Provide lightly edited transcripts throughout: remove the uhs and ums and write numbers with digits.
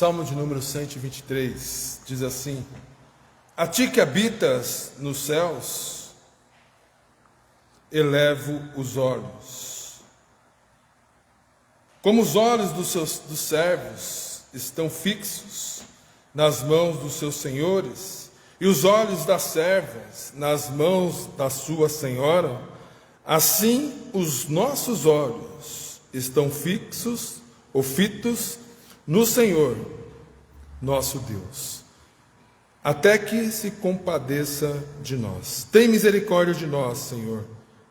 Salmo de número 123 diz assim: a ti que habitas nos céus, elevo os olhos. Como os olhos dos servos estão fixos nas mãos dos seus senhores, e os olhos das servas nas mãos da sua senhora, assim os nossos olhos estão fixos ou fitos no Senhor, nosso Deus, até que se compadeça de nós. Tem misericórdia de nós, Senhor,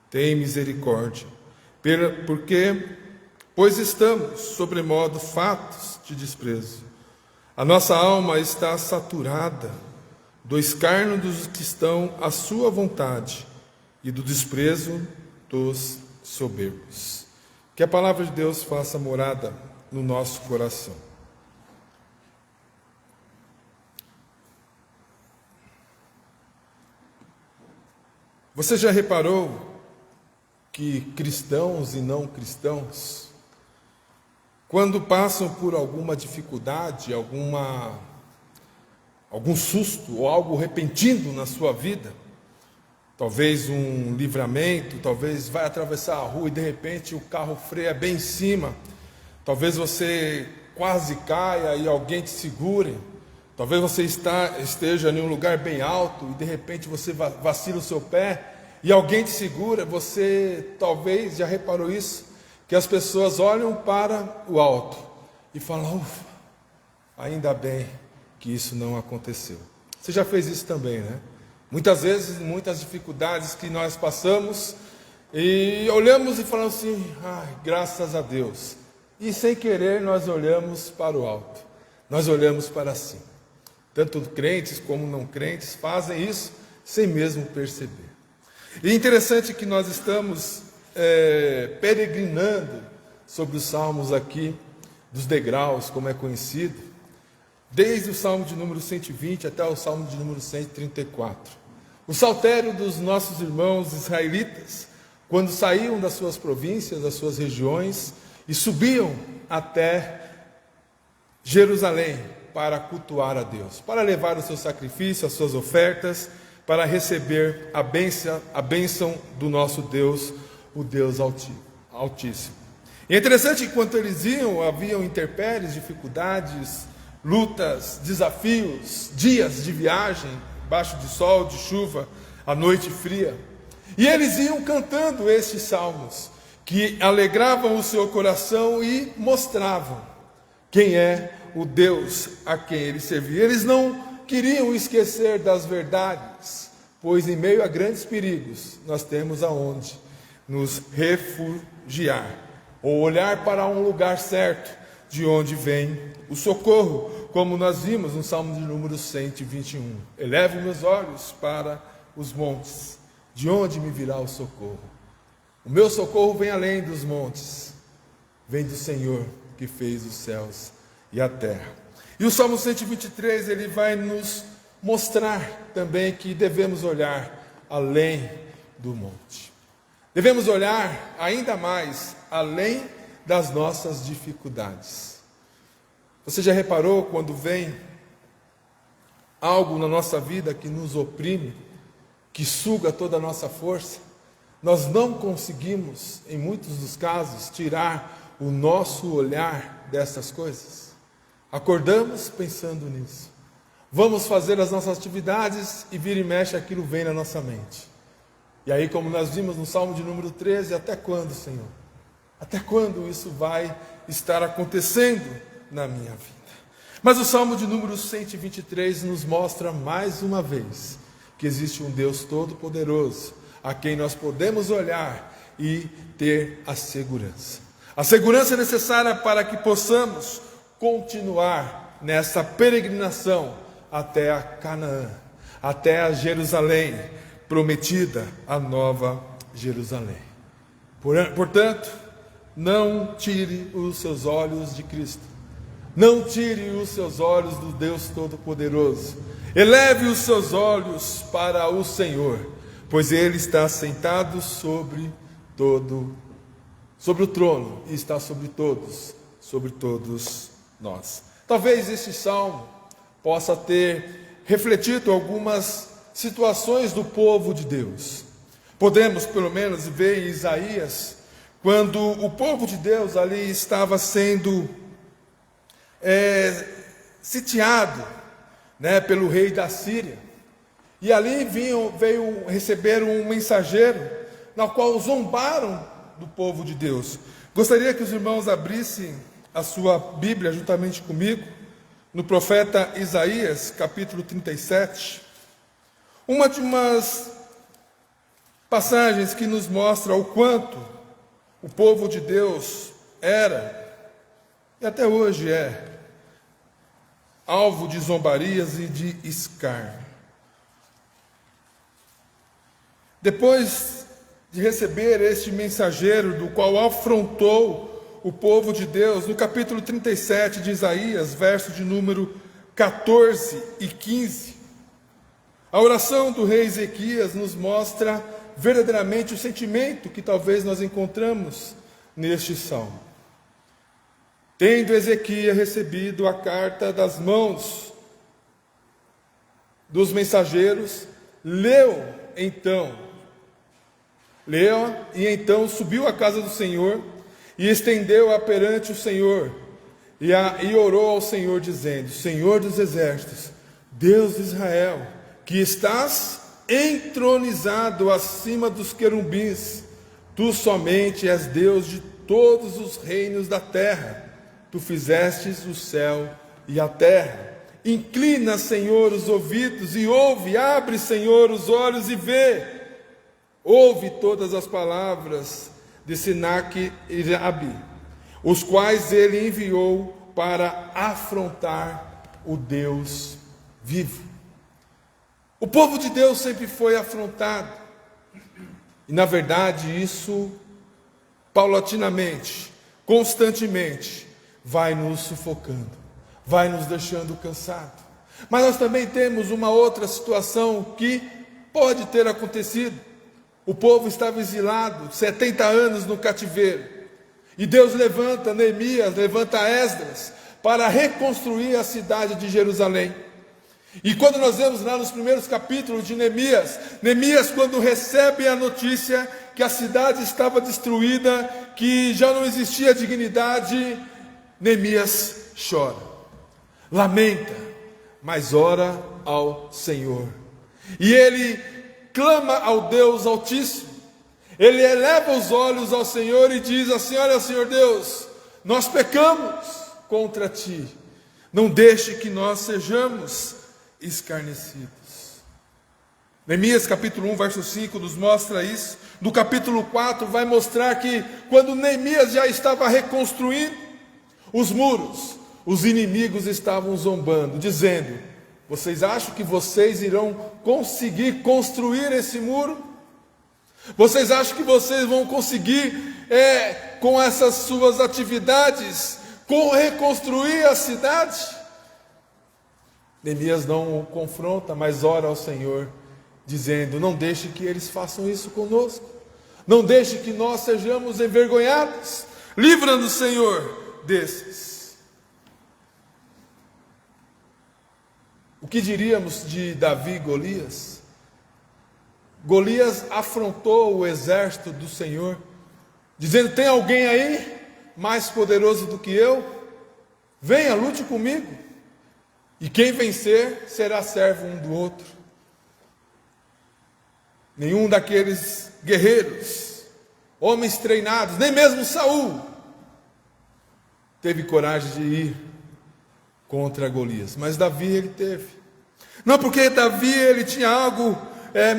tem misericórdia, pois estamos sobremodo fatos de desprezo. A nossa alma está saturada do escárnio dos que estão à sua vontade e do desprezo dos soberbos. Que a palavra de Deus faça morada no nosso coração. Você já reparou que cristãos e não cristãos, quando passam por alguma dificuldade, algum susto ou algo repentino na sua vida, talvez um livramento, talvez vai atravessar a rua e de repente o carro freia bem em cima, talvez você quase caia e alguém te segure, talvez você esteja em um lugar bem alto e de repente você vacila o seu pé e alguém te segura. Você talvez já reparou isso, que as pessoas olham para o alto e falam: ufa, ainda bem que isso não aconteceu. Você já fez isso também, né? Muitas vezes, muitas dificuldades que nós passamos e olhamos e falamos assim: ai, graças a Deus. E sem querer nós olhamos para o alto, nós olhamos para cima. Tanto crentes como não crentes fazem isso sem mesmo perceber. E é interessante que nós estamos peregrinando sobre os salmos aqui, dos degraus, como é conhecido, desde o salmo de número 120 até o salmo de número 134. O saltério dos nossos irmãos israelitas, quando saíam das suas províncias, das suas regiões, e subiam até Jerusalém para cultuar a Deus, para levar o seu sacrifício, as suas ofertas, para receber a bênção do nosso Deus, o Deus Altíssimo. E é interessante que enquanto eles iam, haviam intempéries, dificuldades, lutas, desafios, dias de viagem, baixo de sol, de chuva, a noite fria. E eles iam cantando estes salmos, que alegravam o seu coração e mostravam quem é o Deus a quem eles serviam. Eles não queriam esquecer das verdades, pois em meio a grandes perigos, nós temos aonde nos refugiar, ou olhar para um lugar certo, de onde vem o socorro, como nós vimos no Salmo de número 121. Elevo meus olhos para os montes, de onde me virá o socorro? O meu socorro vem além dos montes, vem do Senhor que fez os céus e a terra. E o Salmo 123, ele vai nos mostrar também que devemos olhar além do monte. Devemos olhar ainda mais além das nossas dificuldades. Você já reparou quando vem algo na nossa vida que nos oprime, que suga toda a nossa força? Nós não conseguimos, em muitos dos casos, tirar o nosso olhar dessas coisas. Acordamos pensando nisso. Vamos fazer as nossas atividades e vira e mexe aquilo vem na nossa mente. E aí, como nós vimos no Salmo de número 13, até quando, Senhor? Até quando isso vai estar acontecendo na minha vida? Mas o Salmo de número 123 nos mostra mais uma vez que existe um Deus todo-poderoso, a quem nós podemos olhar e ter a segurança. A segurança necessária para que possamos continuar nessa peregrinação até a Canaã, até a Jerusalém prometida, a nova Jerusalém. Portanto, não tire os seus olhos de Cristo. Não tire os seus olhos do Deus Todo-Poderoso. Eleve os seus olhos para o Senhor, pois Ele está sentado sobre o trono e está sobre todos nós. Talvez este salmo possa ter refletido algumas situações do povo de Deus. Podemos, pelo menos, ver em Isaías, quando o povo de Deus ali estava sendo sitiado, pelo rei da Síria. E ali veio receber um mensageiro, na qual zombaram do povo de Deus. Gostaria que os irmãos abrissem a sua Bíblia juntamente comigo, no profeta Isaías, capítulo 37. Uma de umas passagens que nos mostra o quanto o povo de Deus era, e até hoje alvo de zombarias e de escárnio. Depois de receber este mensageiro, do qual afrontou o povo de Deus, no capítulo 37 de Isaías, verso de número 14 e 15, a oração do rei Ezequias nos mostra verdadeiramente o sentimento que talvez nós encontramos neste salmo. Tendo Ezequias recebido a carta das mãos dos mensageiros, leu e então subiu à casa do Senhor e estendeu-a perante o Senhor e orou ao Senhor dizendo: Senhor dos exércitos, Deus de Israel, que estás entronizado acima dos querubins, tu somente és Deus de todos os reinos da terra. Tu fizestes o céu e a terra. Inclina, Senhor, os ouvidos e ouve, abre, Senhor, os olhos e vê. Ouve todas as palavras de Senaqueribe, os quais ele enviou para afrontar o Deus vivo. O povo de Deus sempre foi afrontado, e na verdade isso, paulatinamente, constantemente, vai nos sufocando, vai nos deixando cansado. Mas nós também temos uma outra situação que pode ter acontecido. O povo estava exilado 70 anos no cativeiro, e Deus levanta Neemias, levanta Esdras, para reconstruir a cidade de Jerusalém. E quando nós vemos lá nos primeiros capítulos de Neemias, quando recebe a notícia que a cidade estava destruída, que já não existia dignidade, Neemias chora, lamenta, mas ora ao Senhor. E ele clama ao Deus Altíssimo, ele eleva os olhos ao Senhor e diz assim: olha, Senhor Deus, nós pecamos contra Ti, não deixe que nós sejamos escarnecidos. Neemias capítulo 1, verso 5 nos mostra isso. No capítulo 4 vai mostrar que quando Neemias já estava reconstruindo os muros, os inimigos estavam zombando, dizendo: vocês acham que vocês irão conseguir construir esse muro? Vocês acham que vocês vão conseguir, com essas suas atividades, reconstruir a cidade? Neemias não o confronta, mas ora ao Senhor, dizendo: não deixe que eles façam isso conosco, não deixe que nós sejamos envergonhados, livra-nos, Senhor, desses. O que diríamos de Davi e Golias? Golias afrontou o exército do Senhor, dizendo: tem alguém aí mais poderoso do que eu? Venha, lute comigo, e quem vencer será servo um do outro. Nenhum daqueles guerreiros, homens treinados, nem mesmo Saul, teve coragem de ir contra Golias, mas Davi ele teve. Não porque Davi ele tinha algo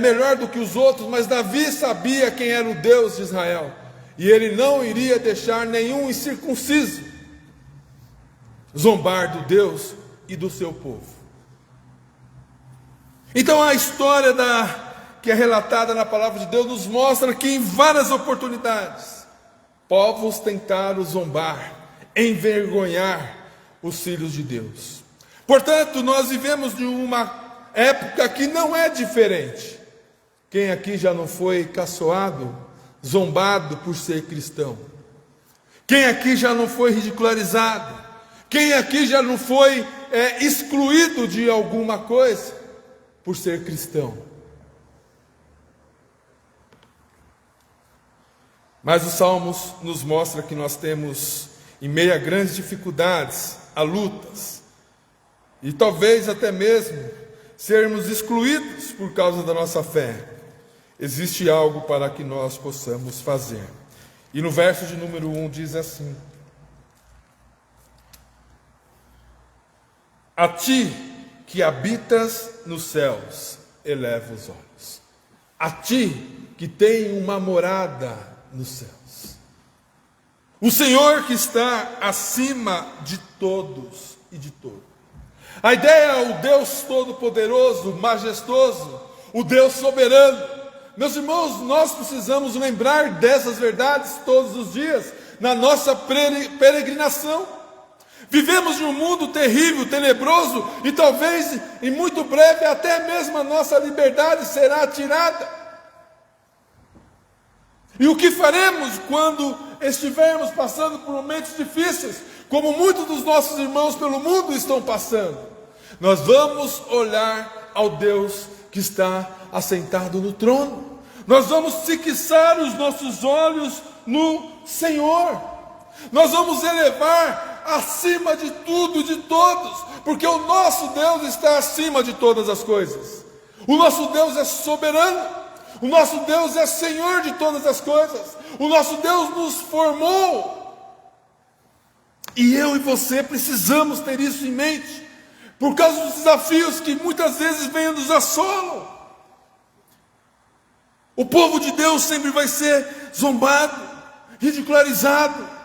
melhor do que os outros, mas Davi sabia quem era o Deus de Israel, e ele não iria deixar nenhum incircunciso zombar do Deus e do seu povo. Então a história que é relatada na palavra de Deus nos mostra que em várias oportunidades povos tentaram zombar, envergonhar os filhos de Deus. Portanto, nós vivemos de uma época que não é diferente. Quem aqui já não foi caçoado, zombado por ser cristão? Quem aqui já não foi ridicularizado? Quem aqui já não foi excluído de alguma coisa por ser cristão? Mas os Salmos nos mostra que nós temos, em meio a grandes dificuldades, a lutas, e talvez até mesmo sermos excluídos por causa da nossa fé, existe algo para que nós possamos fazer. E no verso de número 1 diz assim: a ti que habitas nos céus, eleva os olhos. A ti que tem uma morada nos céus. O Senhor que está acima de todos e de todos. A ideia é o Deus Todo-Poderoso, majestoso, o Deus soberano. Meus irmãos, nós precisamos lembrar dessas verdades todos os dias, na nossa peregrinação. Vivemos em um mundo terrível, tenebroso, e talvez, em muito breve, até mesmo a nossa liberdade será tirada. E o que faremos quando estivermos passando por momentos difíceis, como muitos dos nossos irmãos pelo mundo estão passando? Nós vamos olhar ao Deus que está assentado no trono. Nós vamos fixar os nossos olhos no Senhor. Nós vamos elevar acima de tudo e de todos, porque o nosso Deus está acima de todas as coisas. O nosso Deus é soberano. O nosso Deus é Senhor de todas as coisas. O nosso Deus nos formou. E eu e você precisamos ter isso em mente, por causa dos desafios que muitas vezes vêm e nos assolam. O povo de Deus sempre vai ser zombado, ridicularizado.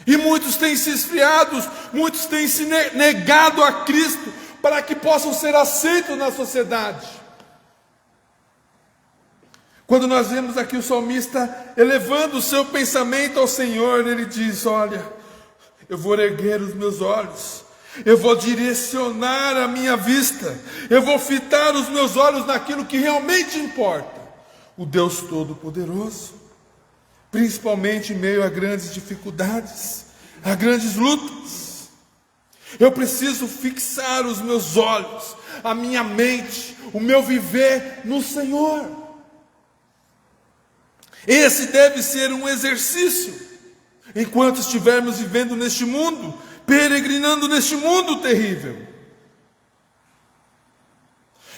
E muitos têm se esfriado, muitos têm se negado a Cristo, para que possam ser aceitos na sociedade. Quando nós vemos aqui o salmista elevando o seu pensamento ao Senhor, ele diz: olha, eu vou erguer os meus olhos, eu vou direcionar a minha vista, eu vou fitar os meus olhos naquilo que realmente importa, o Deus Todo-Poderoso, principalmente em meio a grandes dificuldades, a grandes lutas. Eu preciso fixar os meus olhos, a minha mente, o meu viver no Senhor. Esse deve ser um exercício, enquanto estivermos vivendo neste mundo, peregrinando neste mundo terrível.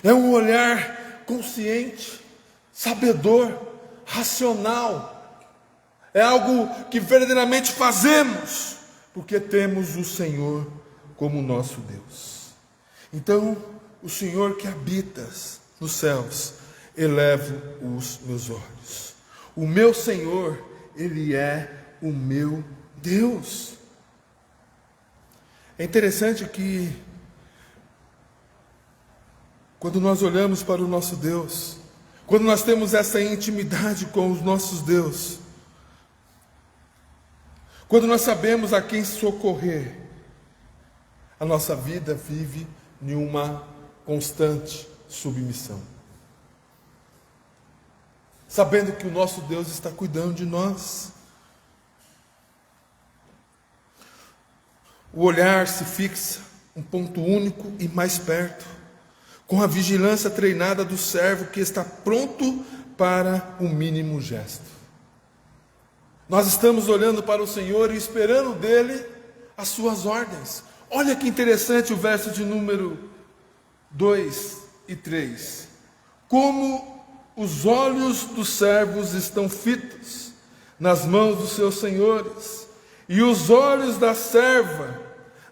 É um olhar consciente, sabedor, racional. É algo que verdadeiramente fazemos, porque temos o Senhor como nosso Deus. Então, o Senhor que habitas nos céus, eleva os meus olhos. O meu Senhor, Ele é o meu Deus. É interessante que, quando nós olhamos para o nosso Deus, quando nós temos essa intimidade com os nossos Deus, quando nós sabemos a quem socorrer, a nossa vida vive em uma constante submissão, sabendo que o nosso Deus está cuidando de nós. O olhar se fixa, um ponto único e mais perto, com a vigilância treinada do servo que está pronto para o mínimo gesto. Nós estamos olhando para o Senhor e esperando dele as suas ordens. Olha que interessante o verso de número 2 e 3. Como os olhos dos servos estão fitos nas mãos dos seus senhores, e os olhos da serva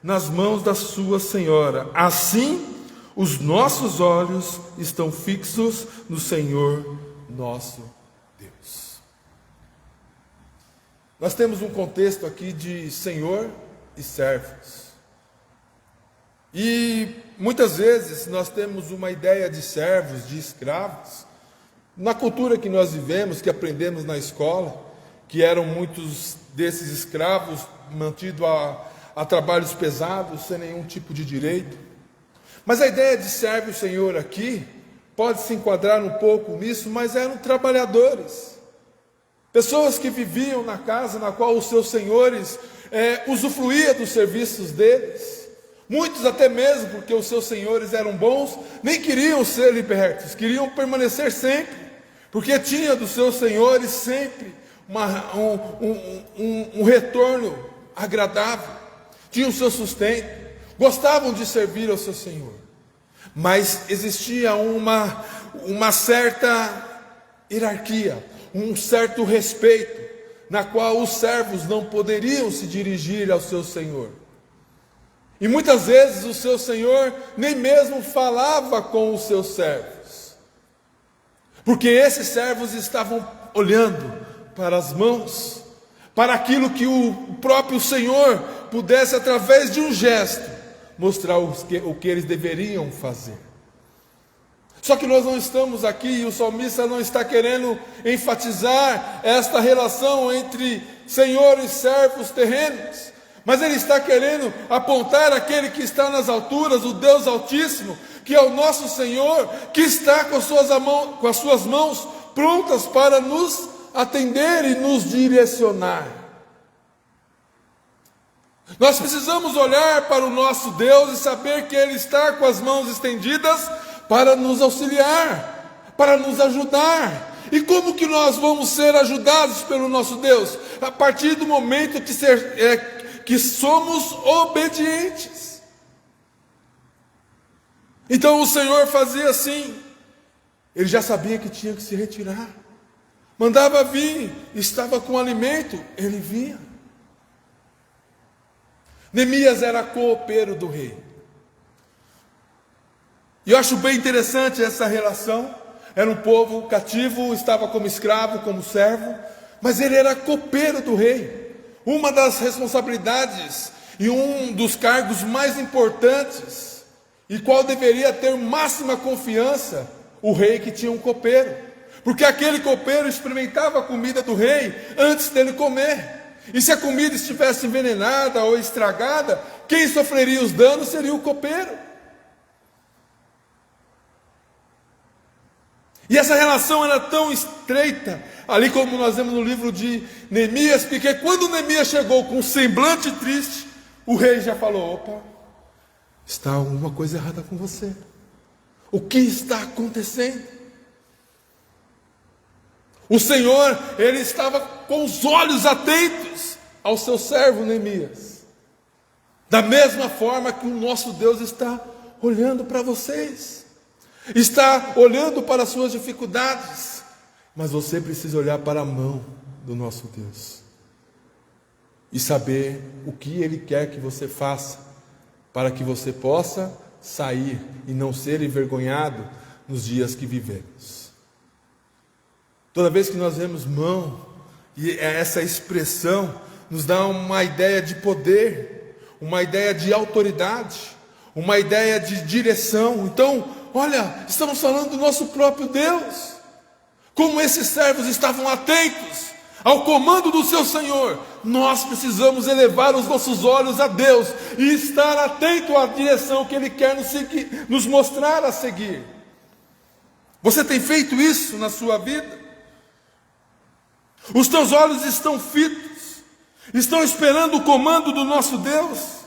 nas mãos da sua senhora. Assim, os nossos olhos estão fixos no Senhor nosso Deus. Nós temos um contexto aqui de senhor e servos. E muitas vezes nós temos uma ideia de servos, de escravos, na cultura que nós vivemos, que aprendemos na escola, que eram muitos desses escravos mantidos a trabalhos pesados, sem nenhum tipo de direito. Mas a ideia de servo e senhor aqui pode se enquadrar um pouco nisso, mas eram trabalhadores. pessoas que viviam na casa na qual os seus senhores usufruíam dos serviços deles. Muitos até mesmo, porque os seus senhores eram bons, nem queriam ser libertos, queriam permanecer sempre, porque tinha dos seus senhores sempre um retorno agradável, tinham o seu sustento, gostavam de servir ao seu Senhor. Mas existia uma certa hierarquia, um certo respeito, na qual os servos não poderiam se dirigir ao seu Senhor. E muitas vezes o seu Senhor nem mesmo falava com os seus servos, porque esses servos estavam olhando para as mãos, para aquilo que o próprio Senhor pudesse, através de um gesto, mostrar o que eles deveriam fazer. Só que nós não estamos aqui, e o salmista não está querendo enfatizar esta relação entre senhor e servos terrenos, mas ele está querendo apontar aquele que está nas alturas, o Deus Altíssimo, que é o nosso Senhor, que está com as suas mãos prontas para nos atender e nos direcionar. Nós precisamos olhar para o nosso Deus e saber que Ele está com as mãos estendidas para nos auxiliar, para nos ajudar. E como que nós vamos ser ajudados pelo nosso Deus? A partir do momento que somos obedientes. Então o Senhor fazia assim, Ele já sabia que tinha que se retirar, mandava vir, estava com alimento, Ele vinha. Neemias era copeiro do rei. E eu acho bem interessante essa relação. Era um povo cativo, estava como escravo, como servo, mas ele era copeiro do rei. Uma das responsabilidades e um dos cargos mais importantes, e qual deveria ter máxima confiança, o rei que tinha um copeiro, porque aquele copeiro experimentava a comida do rei antes dele comer. E se a comida estivesse envenenada ou estragada, quem sofreria os danos seria o copeiro. E essa relação era tão estreita, ali como nós vemos no livro de Neemias, porque quando Neemias chegou com um semblante triste, o rei já falou: opa, está alguma coisa errada com você. O que está acontecendo? O Senhor, Ele estava com os olhos atentos ao seu servo Neemias, da mesma forma que o nosso Deus está olhando para vocês, está olhando para as suas dificuldades, mas você precisa olhar para a mão do nosso Deus e saber o que Ele quer que você faça, para que você possa sair e não ser envergonhado nos dias que vivemos. Toda vez que nós vemos mão, e essa expressão nos dá uma ideia de poder, uma ideia de autoridade, uma ideia de direção. Então, olha, estamos falando do nosso próprio Deus. Como esses servos estavam atentos ao comando do seu Senhor, nós precisamos elevar os nossos olhos a Deus e estar atento à direção que Ele quer nos mostrar a seguir. Você tem feito isso na sua vida? Os teus olhos estão fitos, estão esperando o comando do nosso Deus.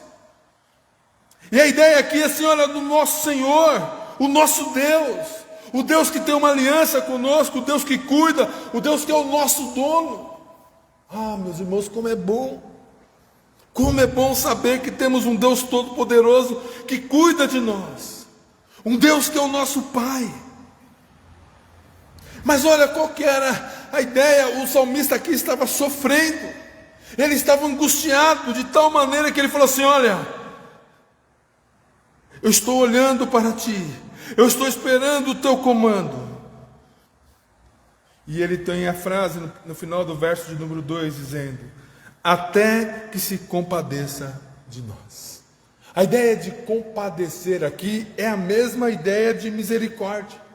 E a ideia aqui é assim, olha, do nosso Senhor, o nosso Deus, o Deus que tem uma aliança conosco, o Deus que cuida, o Deus que é o nosso dono. Ah, meus irmãos, como é bom saber que temos um Deus todo-poderoso que cuida de nós, um Deus que é o nosso Pai. Mas olha qual que era a ideia. O salmista aqui estava sofrendo, ele estava angustiado de tal maneira que ele falou assim: olha, eu estou olhando para ti, eu estou esperando o teu comando. E ele tem a frase no final do verso de número 2 dizendo: até que se compadeça de nós. A ideia de compadecer aqui é a mesma ideia de misericórdia.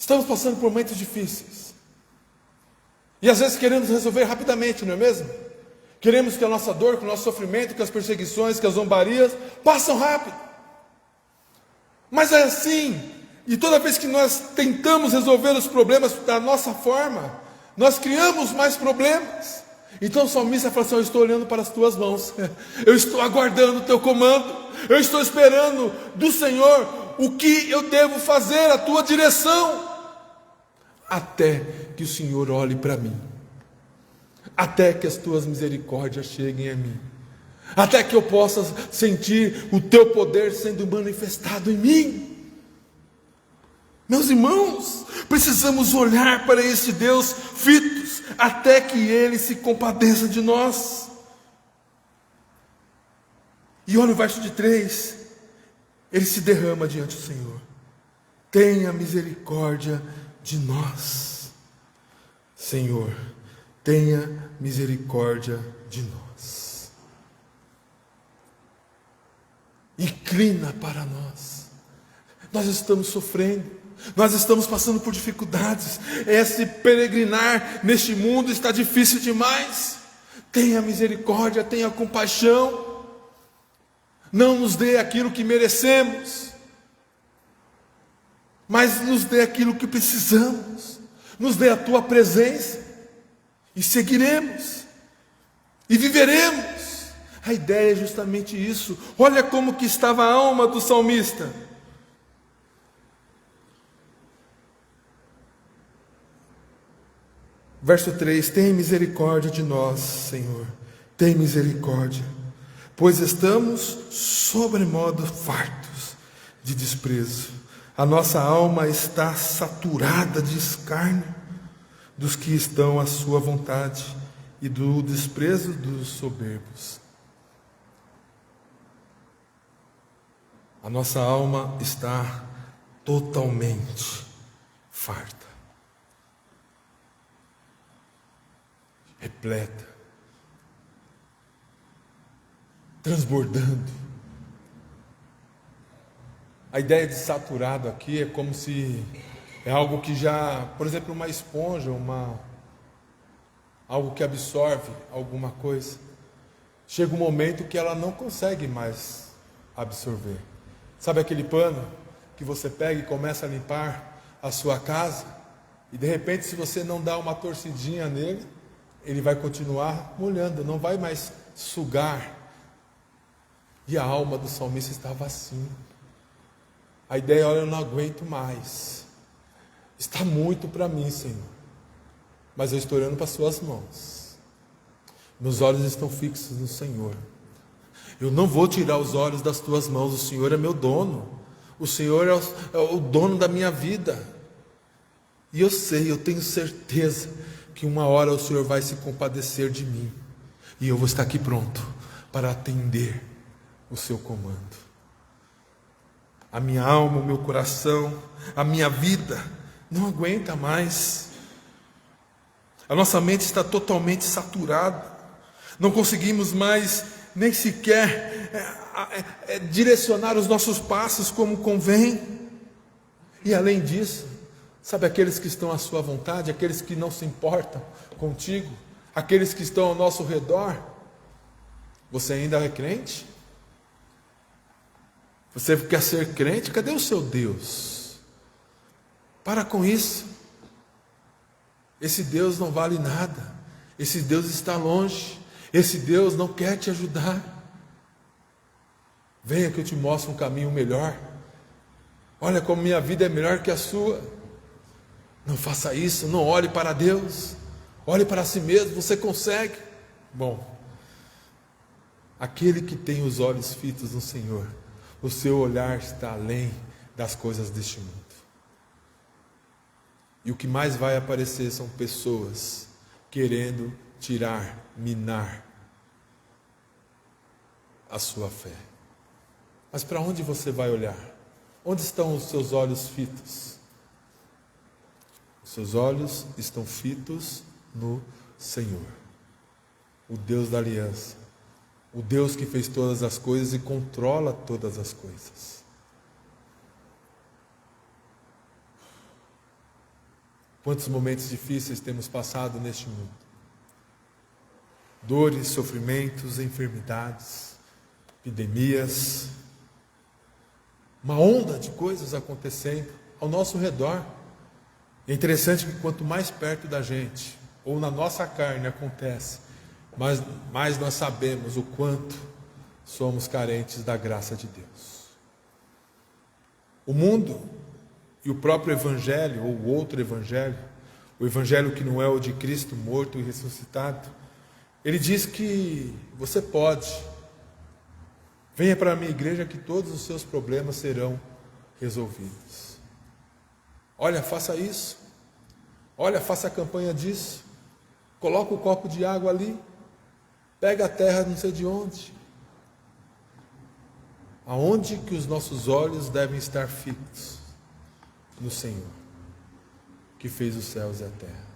Estamos passando por momentos difíceis, e às vezes queremos resolver rapidamente, não é mesmo? Queremos que a nossa dor, que o nosso sofrimento, que as perseguições, que as zombarias passam rápido. Mas é assim, E toda vez que nós tentamos resolver os problemas da nossa forma, nós criamos mais problemas. Então o salmista fala assim: eu estou olhando para as tuas mãos, eu estou aguardando o teu comando, eu estou esperando do Senhor o que eu devo fazer, a tua direção, até que o Senhor olhe para mim, até que as tuas misericórdias cheguem a mim, até que eu possa sentir o teu poder sendo manifestado em mim. Meus irmãos, precisamos olhar para esse Deus fitos, até que Ele se compadeça de nós. E olha o verso de 3, ele se derrama diante do Senhor: tenha misericórdia de nós, Senhor, tenha misericórdia de nós. Inclina para nós. Nós estamos sofrendo, nós estamos passando por dificuldades. Esse peregrinar neste mundo está difícil demais. Tenha misericórdia, tenha compaixão. Não nos dê aquilo que merecemos, mas nos dê aquilo que precisamos. Nos dê a tua presença, e seguiremos, e viveremos. A ideia é justamente isso. Olha como que estava a alma do salmista. Verso 3: tem misericórdia de nós, Senhor, tem misericórdia, pois estamos sobremodo fartos de desprezo. A nossa alma está saturada de escárnio dos que estão à sua vontade e do desprezo dos soberbos. A nossa alma está totalmente farta, repleta, transbordando. A ideia de saturado aqui é como se é algo que já, por exemplo, uma esponja, algo que absorve alguma coisa. Chega um momento que ela não consegue mais absorver. Sabe aquele pano que você pega e começa a limpar a sua casa, e de repente, se você não dá uma torcidinha nele, ele vai continuar molhando, não vai mais sugar. E a alma do salmista estava assim. A ideia: olha, eu não aguento mais, está muito para mim, Senhor, mas eu estou olhando para as suas mãos, meus olhos estão fixos no Senhor, eu não vou tirar os olhos das tuas mãos. O Senhor é meu dono, o Senhor é o dono da minha vida, e eu sei, eu tenho certeza que uma hora o Senhor vai se compadecer de mim, e eu vou estar aqui pronto para atender o seu comando. A minha alma, o meu coração, a minha vida não aguenta mais. A nossa mente está totalmente saturada. Não conseguimos mais nem sequer direcionar os nossos passos como convém. E além disso, sabe aqueles que estão à sua vontade, aqueles que não se importam contigo, aqueles que estão ao nosso redor? Você ainda é crente? Você quer ser crente? Cadê o seu Deus? Para com isso. Esse Deus não vale nada. Esse Deus está longe. Esse Deus não quer te ajudar. Venha que eu te mostre um caminho melhor. Olha como minha vida é melhor que a sua. Não faça isso, não olhe para Deus. Olhe para si mesmo, você consegue. Bom, aquele que tem os olhos fitos no Senhor, o seu olhar está além das coisas deste mundo. E o que mais vai aparecer são pessoas querendo tirar, minar a sua fé. Mas para onde você vai olhar? Onde estão os seus olhos fitos? Os seus olhos estão fitos no Senhor, o Deus da aliança, o Deus que fez todas as coisas e controla todas as coisas. Quantos momentos difíceis temos passado neste mundo? Dores, sofrimentos, enfermidades, epidemias, uma onda de coisas acontecendo. ao nosso redor. É interessante que quanto mais perto da gente, ou na nossa carne acontece, mais nós sabemos o quanto somos carentes da graça de Deus. O mundo e o próprio Evangelho, ou outro Evangelho, o Evangelho que não é o de Cristo morto e ressuscitado, ele diz que você pode, venha para a minha igreja que todos os seus problemas serão resolvidos. Olha, faça isso. Olha, faça a campanha disso. Coloca o copo de água ali. Pega a terra não sei de onde. Aonde que os nossos olhos devem estar fixos? No Senhor, que fez os céus e a terra.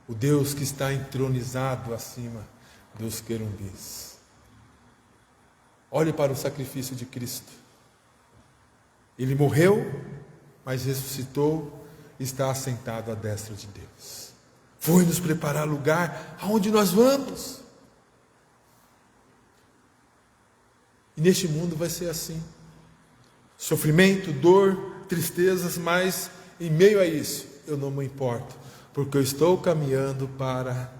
O Deus que está entronizado acima dos querubins. Olhe para o sacrifício de Cristo. Ele morreu, mas ressuscitou, está assentado à destra de Deus. Foi nos preparar lugar aonde nós vamos. E neste mundo vai ser assim. Sofrimento, dor, tristezas, mas em meio a isso, eu não me importo, porque eu estou caminhando para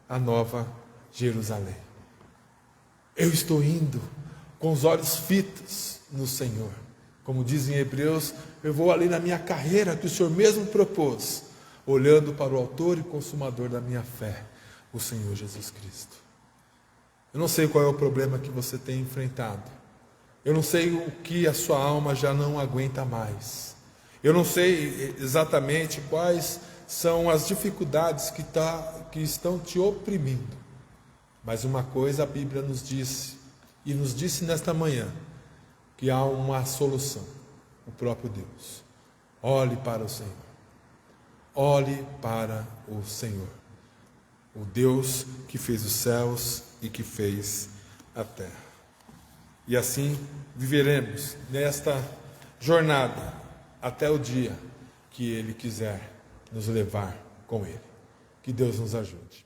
a nova Jerusalém. Eu estou indo com os olhos fitos no Senhor. Como dizem Hebreus, eu vou ali na minha carreira que o Senhor mesmo propôs, olhando para o autor e consumador da minha fé, o Senhor Jesus Cristo. Eu não sei qual é o problema que você tem enfrentado. Eu não sei o que a sua alma já não aguenta mais. Eu não sei exatamente quais são as dificuldades que estão te oprimindo. Mas uma coisa a Bíblia nos disse, e nos disse nesta manhã, que há uma solução, o próprio Deus. Olhe para o Senhor. Olhe para o Senhor. O Deus que fez os céus e que fez a terra. E assim viveremos nesta jornada até o dia que Ele quiser nos levar com Ele. Que Deus nos ajude.